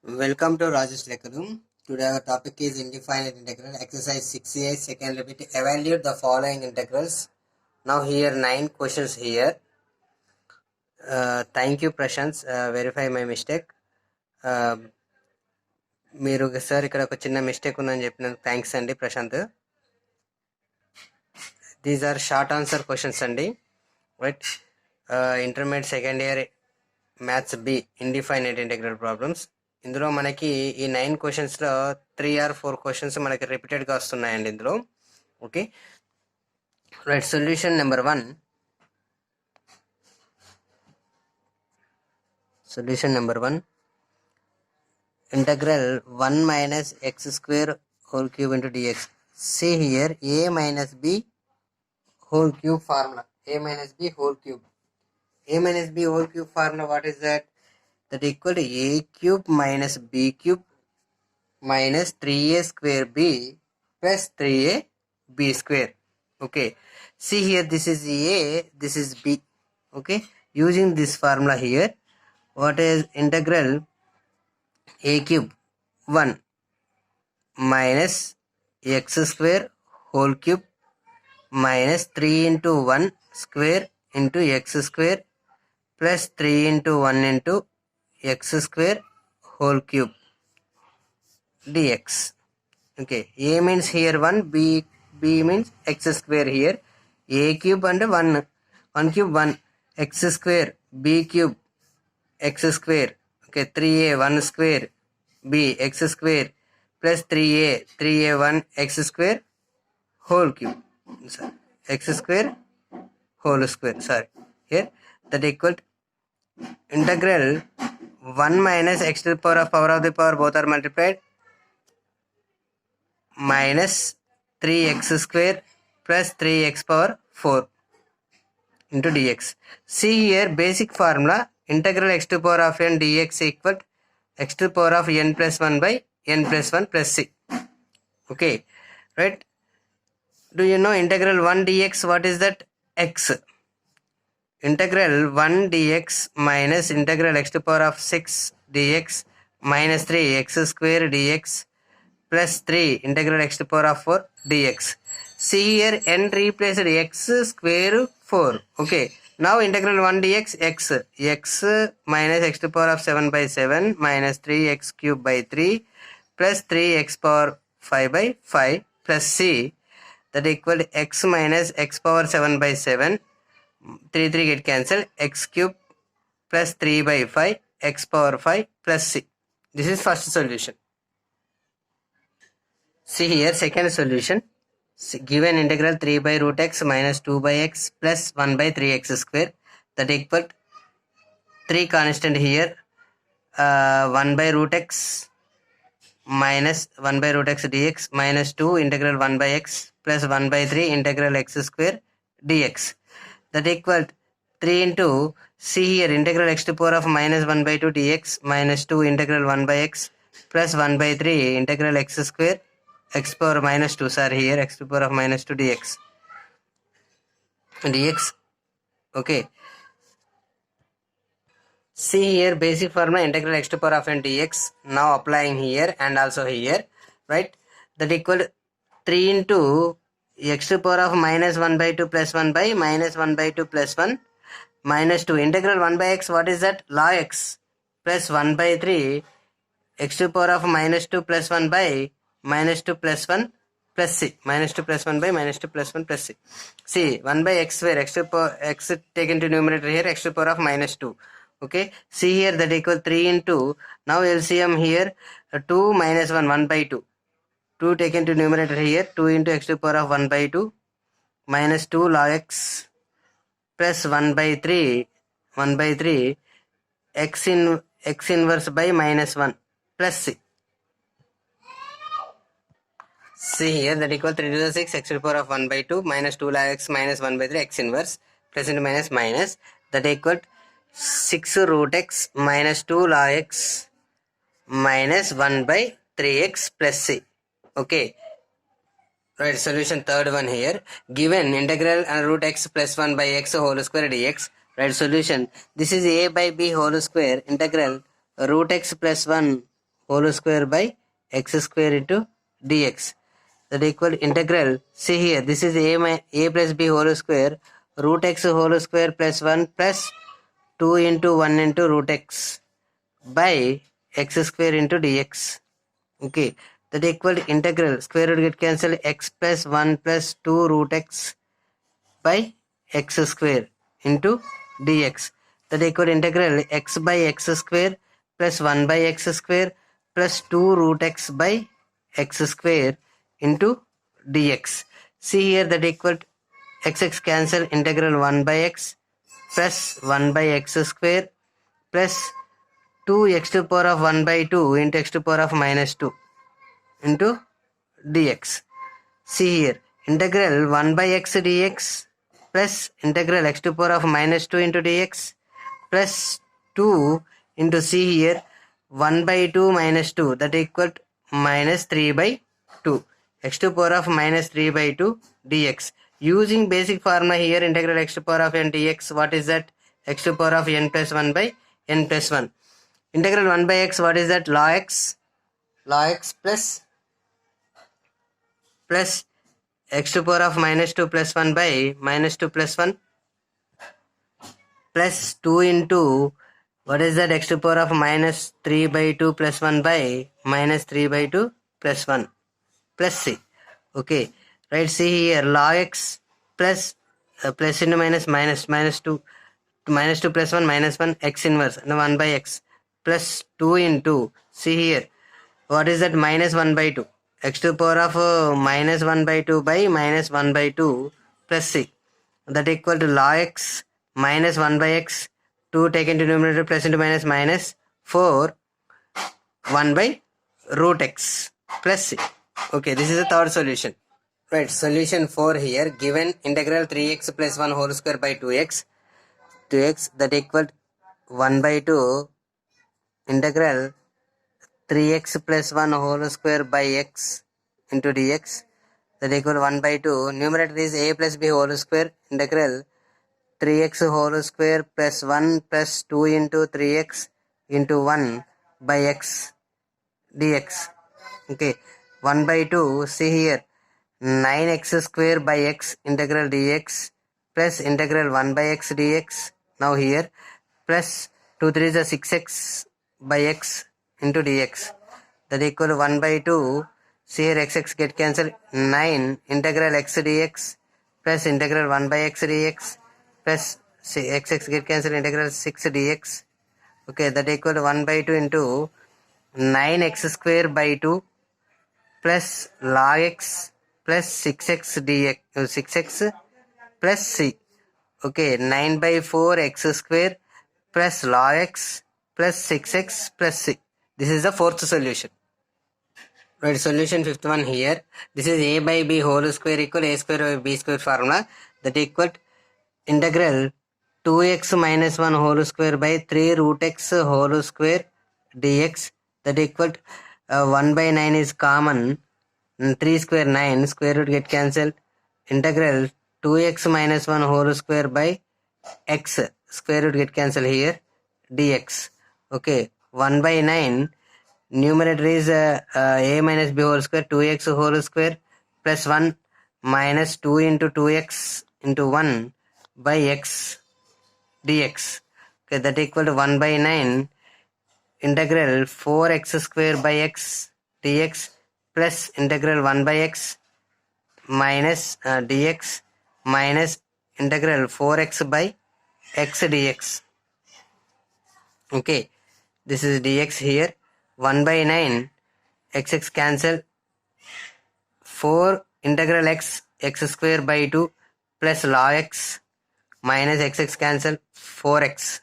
Welcome to Rajesh Lekarum. Today our topic is indefinite integral. Exercise 6a, second repeat. Evaluate the following integrals. Now here 9 questions here. Thank you Prashant. Verify my mistake. మీరు sir ఇక్కడ ఒక చిన్న mistake ఉందని చెప్పినందుకు thanks అండి Prashant. These are short answer questions అండి. Right, intermediate second year maths B indefinite integral problems. ఇందులో మనకి ఈ 9 క్వశ్చన్స్లో 3 or 4 క్వశ్చన్స్ మనకి రిపీటెడ్గా వస్తున్నాయండి ఇందులో. Okay right, solution number 1. Solution number 1. Integral 1 minus x square whole cube into dx. See here a minus b whole cube formula. A minus b whole cube. A minus b whole cube formula, what is that? That equal to a cube minus b cube minus 3a square b plus 3a b square. Okay. See here, this is a, this is b. Okay. Using this formula here, what is integral a cube 1 minus x square whole cube minus 3 into 1 square into x square plus 3 into 1 into x square whole cube dx. Okay, a means here 1, b means x square here. A cube and 1 cube 1, x square, b cube x square. Okay, 3a 1 square b x square plus 3a 1 x square whole cube. Sorry, x square whole square. Sorry, here that equal to integral 1 minus x to the power of the power both are multiplied minus 3x square plus 3x power 4 into dx. See here basic formula, integral x to the power of n dx equal to x to the power of n plus 1 by n plus 1 plus c. Okay, right? Do you know integral 1 dx, what is that? X. Integral 1 dx minus integral x to the power of 6 dx minus 3 x square dx plus 3 integral x to the power of 4 dx. See here n replaced x square 4. Okay, now integral 1 dx x minus x to the power of 7 by 7 minus 3x cube by 3 plus 3x power 5 by 5 plus c, that equal to x minus x power 7 by 7, 3 get cancelled, x cube plus 3 by 5 x power 5 plus c. This is first solution. See here second solution. Given integral 3 by root x minus 2 by x plus 1 by 3x square, that equal to 3 constant here, 1 by root x minus 1 by root x dx minus 2 integral 1 by x plus 1 by 3 integral x square dx, that equal to 3 into, see here integral x to the power of minus 1 by 2 dx minus 2 integral 1 by x plus 1 by 3 integral x square x power minus 2, sorry here x to the power of minus 2 dx. Okay, see here basic formula, integral x to the power of n dx, now applying here and also here, right? That equal to 3 into x to the power of minus 1 by 2 plus 1 by minus 1 by 2 plus 1 minus 2 integral 1 by x, what is that? Log x plus 1 by 3 x to the power of minus 2 plus 1 by minus 2 plus 1 plus c, minus 2 plus 1 by minus 2 plus 1 plus c. See 1 by x where x to the power, x taken to numerator here, x to the power of minus 2. Okay, see here that equal 3 into, now LCM here 2 minus 1, 1 by 2. 2 taken to numerator here, 2 into x to the power of 1 by 2 minus 2 log x plus 1 by 3 x inverse by minus 1 plus c. See here that equal 3 to the 6 x to the power of 1 by 2 minus 2 log x minus 1 by 3 x inverse plus into minus minus, that equal 6 root x minus 2 log x minus 1 by 3x plus c. Okay, right, solution third one here. Given integral and root x plus 1 by x whole square dx, right, solution, this is a by b whole square integral root x plus 1 whole square by x square into dx. That equal integral, see here, this is a plus b whole square root x whole square plus 1 plus 2 into 1 into root x by x square into dx. Okay, that equal integral square root get cancelled, x plus 1 plus 2 root x by x square into dx. That equal integral x by x square plus 1 by x square plus 2 root x by x square into dx. See here, that equal x cancel, integral 1 by x plus 1 by x square plus 2 x to the power of 1 by 2 into x to the power of minus 2 into dx. See here, integral 1 by x dx plus integral x to the power of minus 2 into dx plus 2 into, see here, 1 by 2 minus 2, that equal minus 3 by 2, x to the power of minus 3 by 2 dx. Using basic formula here, integral x to the power of n dx, what is that? X to the power of n plus 1 by n plus 1. Integral 1 by x, what is that? Log x plus x to the power of minus 2 plus 1 by minus 2 plus 1 plus 2 into, what is that? X to the power of minus 3 by 2 plus 1 by minus 3 by 2 plus 1 plus c. Okay, right, see here, log x plus plus into minus 2 minus 2 plus 1 minus 1 x inverse and 1 by x plus 2 into, see here, what is that? Minus 1 by 2, x to the power of minus 1 by 2 by minus 1 by 2 plus c. That equal to log x minus 1 by x, 2 taken to numerator plus into minus 4 1 by root x plus c. Okay, this is the third solution. Right, solution 4 here, given integral 3x plus 1 whole square by 2x that equal 1 by 2 integral 3x plus 1 whole square by x into dx, that equal 1 by 2. Numerator is a plus b whole square integral 3x whole square plus 1 plus 2 into 3x into 1 by x dx. Okay, 1 by 2, see here, 9x square by x integral dx plus integral 1 by x dx. Now here plus 2 3 is a 6x by x into dx, that equal 1 by 2. See here, x get cancelled, 9 integral x dx plus integral 1 by x dx plus x get cancelled, integral 6 dx. Okay, that equal 1 by 2 into 9x square by 2 plus log x plus 6x dx, 6x plus c. Okay, 9 by 4 x square plus log x plus 6x plus c. This is the fourth solution. Right, solution fifth one here. This is a by b whole square equal a square by b square formula, that equal integral 2x minus 1 whole square by 3 root x whole square dx, that equal 1 by 9 is common, 3 square 9, square root get cancelled, integral 2x minus 1 whole square by x, square root get cancelled here, dx. Okay, 1 by 9, numerator is a minus b whole square, 2x whole square plus 1 minus 2 into 2x into 1 by x dx. Okay, that equal to 1 by 9 integral 4x square by x dx plus integral 1 by x minus dx minus integral 4x by x dx. Okay, this is dx here, 1 by 9 x cancel, 4 integral x square by 2 plus log x minus x cancel, 4x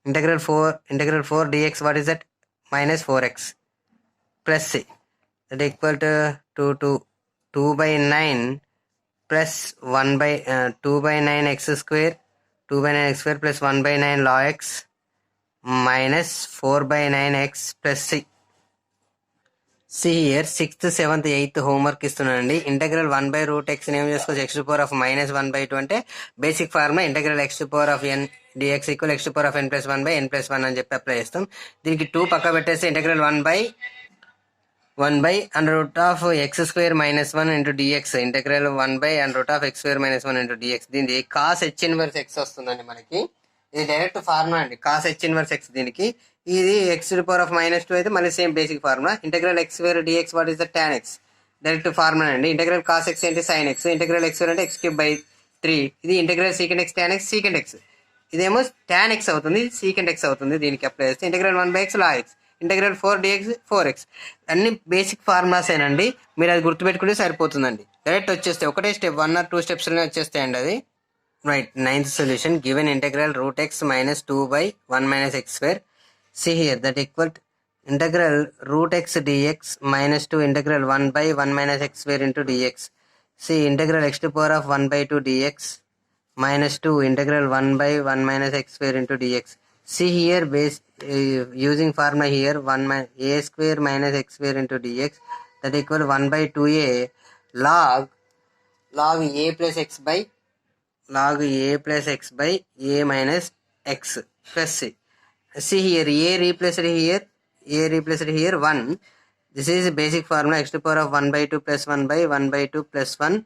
integral 4 dx, what is that? Minus 4x plus c, that equal to 2 by 9 plus 1 by 2 by 9 x square, 2 by 9 x square plus 1 by 9 log x minus 4 by 9 x plus c. See here, 6th, 7th, 8th homework ఇస్తున్నానండి. Integral 1 by root x ఏం చేసుకోవచ్చు, x to the power of minus 1 by 2 అంటే basic formula integral x to the power of n dx equal x to the power of n plus 1 by n plus 1 అని చెప్పి apply చేస్తాం. దీనికి 2 పక్క పెట్టేస్తే integral 1 by 1/√(x² - 1 × dx integral 1/√(x² - 1 × dx దీనికి cos H inverse X వస్తుందండి మనకి. ఇది డైరెక్ట్ ఫార్ములా అండి, కాస్ హెచ్ ఇన్వర్స్ ఎక్స్. దీనికి ఇది x⁻⁻2 అయితే మళ్ళీ same basic formula. Integral x² dx what is the tan x, direct formula అండి. ఇంటగ్రల్ కాస్ ఎక్స్ ఏంటి sin x, ఇంటగ్రల్ x² అంటే x³ 3. ఇది integral secant x tan x secant x, ఇదేమో tan x అవుతుంది, secant x అవుతుంది. దీనికి apply చేస్తే integral 1/x log x, integral 4dx 4x. అన్ని బేసిక్ ఫార్ములాసేనండి, మీరు అది గుర్తుపెట్టుకుంటే సరిపోతుందండి. డైరెక్ట్ వచ్చేస్తే ఒకటే స్టెప్, 1 or 2 స్టెప్స్లోనే వచ్చేస్తాయండి అది. Right, 9th solution. Given integral (√x - 2/1 - x²). See here that equal integral (√x dx - 2 integral 1/1 - x² into dx. See integral (x⁻1/2 dx minus 2 integral 1/1 - x² into dx. See here base using formula here a² - x² into dx that equal 1/2a log a plus x by a minus x plus c. See here a replaced here 1. This is basic formula x⁻1/2 plus 1/1/2 plus 1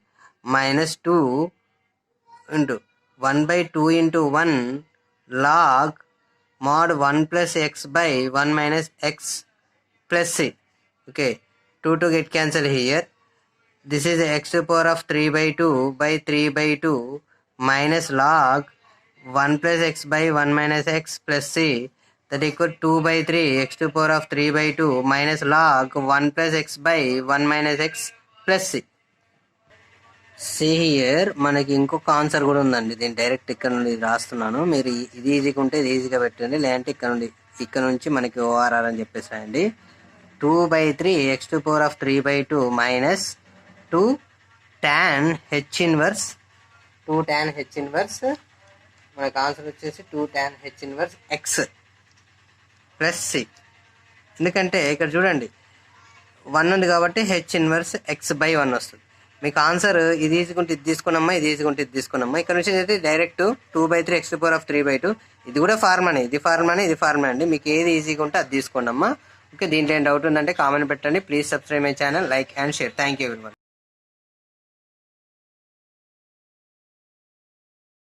minus 2 into 1/2 into 1 log mod 1 plus x by 1 minus x plus c. Okay, 2 get cancel here. This is x⁻3/2 by 3/2 minus log 1 plus x by 1 minus x plus c, that equal 2/3 x⁻3/2 minus log 1 plus x by 1 minus x plus c. See here మనకి ఇంకొక answer కూడా ఉందండి. దీన్ని direct ఇక్కడ నుండి రాస్తున్నాను, మీరు ఇది ఈజీగా ఉంటే ఇది ఈజీగా పెట్టండి, లేదంటే ఇక్కడ నుంచి మనకి ఓఆర్ఆర్ అని చెప్పేసి రాయండి. 2/3 x⁻3/2 minus 2 tan h inverse మనకు ఆన్సర్ వచ్చేసి 2 tan h inverse x plus C. ఎందుకంటే ఇక్కడ చూడండి 1 ఉంది కాబట్టి h ఇన్వర్స్ x/1 వస్తుంది. మీకు ఆన్సర్ ఇది ఈజీకుంటే ఇది తీసుకున్నామ్మా, ఇది ఈజీకుంటే ఇది తీసుకున్నామ్మా. ఇక్కడ నుంచి అయితే డైరెక్ట్ 2/3 x⁻3/2. ఇది కూడా ఫార్మానే, ఇది ఫార్మా అండి. మీకు ఏది ఈజీగా ఉంటే అది తీసుకోండి అమ్మా. ఓకే, దీంట్లో ఏం డౌట్ ఉందంటే కామెంట్ పెట్టండి. Please subscribe my channel, like and share. Thank you everyone.